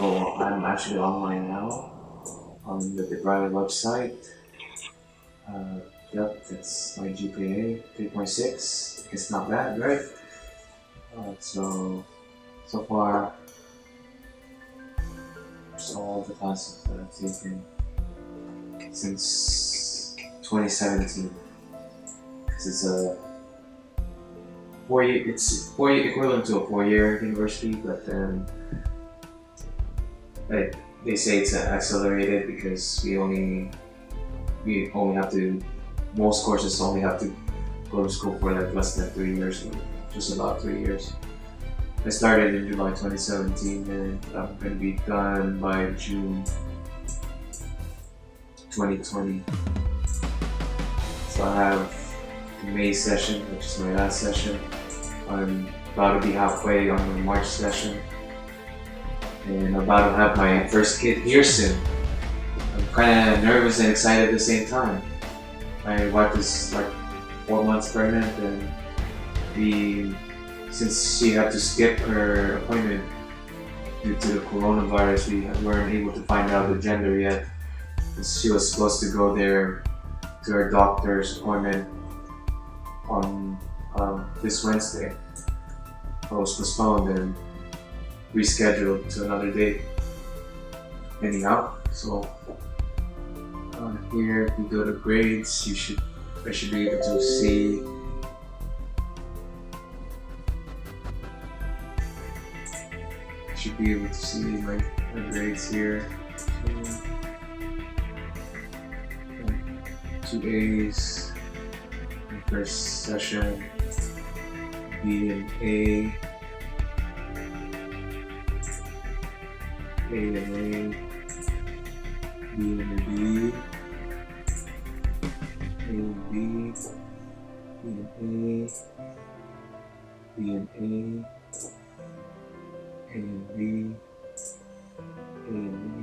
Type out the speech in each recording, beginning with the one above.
I'm actually online now on the Devry website. Uh, yep, that's my GPA, 3.6. It's not bad, right? So far, it's all the classes that I've taken since 2017. Because it's 4 year equivalent to a 4 year university, but then like they say it's accelerated because we only have to, most courses only have to go to school for like less than 3 years, or just about 3 years. I started in July 2017 and I'm going to be done by June 2020. So I have the May session, which is my last session. I'm about to be halfway on the March session. And I'm about to have my first kid here soon. I'm kind of nervous and excited at the same time. My wife is like 4 months pregnant, and since she had to skip her appointment due to the coronavirus, we weren't able to find out the gender yet. She was supposed to go there to her doctor's appointment on this Wednesday. It was postponed and rescheduled to another date. Anyhow, so here if you go to grades, I should be able to see my grades here. So, 2 A's in first session, B and A and A, B and a B, A and B, B and A, B and A, A and B, A and B,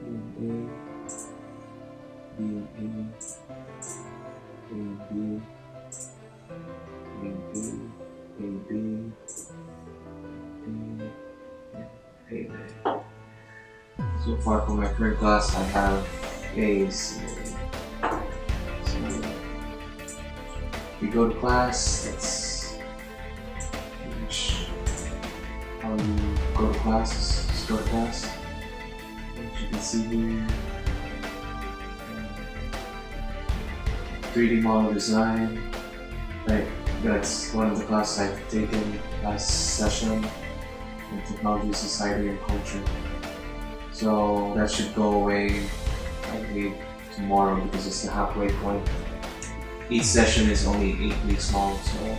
B and A, B and A, A and B, A and B, A and B, A and A. So far for my current class, I have A's. So we go to class. That's how you go to class. Just go to class. As you can see here, 3D model design. That's one of the classes I've taken last session in technology, society, and culture. So that should go away, I believe, tomorrow because it's the halfway point. Each session is only 8 weeks long, so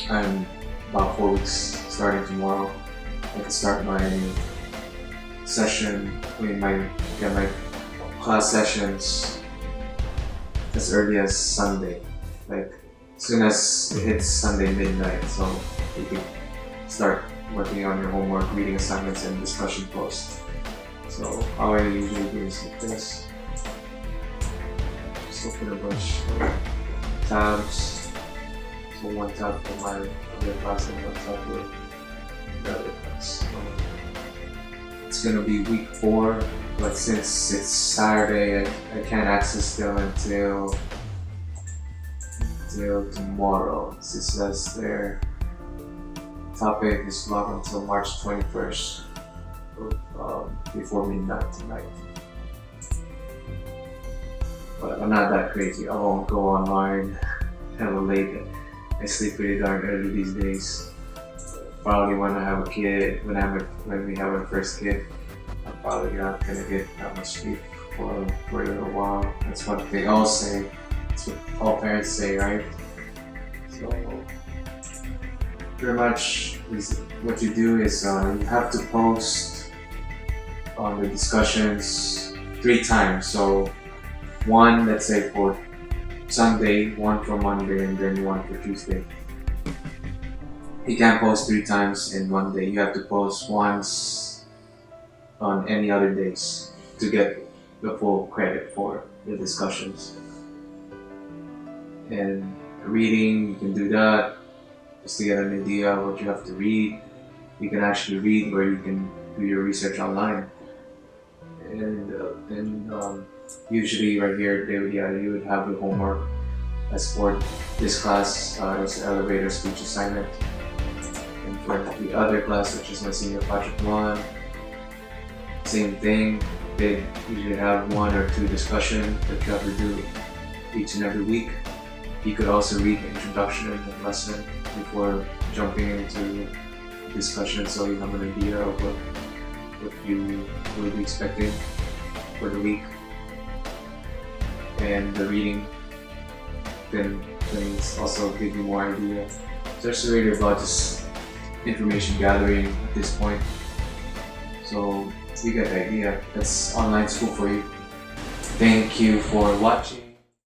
I'm about 4 weeks starting tomorrow. I can start my session, my class sessions as early as Sunday, like as soon as it hits Sunday midnight, so you can start working on your homework, reading assignments, and discussion posts. So how I usually do is like this. Just open a bunch of tabs. So one tab for my other class and one tab for the other class. It's gonna be week 4, but since it's Saturday, I can't access them until tomorrow. It says their topic is blocked until March 21st, before midnight tonight. But I'm not that crazy. I won't go online hella late. I sleep pretty darn early these days. Probably when I have a kid, when we have our first kid, I'm probably not gonna get that much sleep for a little while. That's what they all say. That's what all parents say, right? So pretty much what you do is you have to post on the discussions 3 times. So one, let's say for Sunday, one for Monday, and then one for Tuesday. You can't post 3 times in one day. You have to post once on any other days to get the full credit for the discussions. And reading, you can do that just to get an idea of what you have to read. you can actually read or you can do your research online. And usually right here you would have the homework. As for this class, it was elevator speech assignment. And for the other class, which is my senior project 1, same thing. They usually have 1 or 2 discussion that you have to do each and every week. You could also read the introduction of the lesson before jumping into discussion, so you have an idea of what you will be expecting for the week. And the reading can also give you more idea. So it's really about just information gathering at this point. So you get the idea. That's online school for you. Thank you for watching.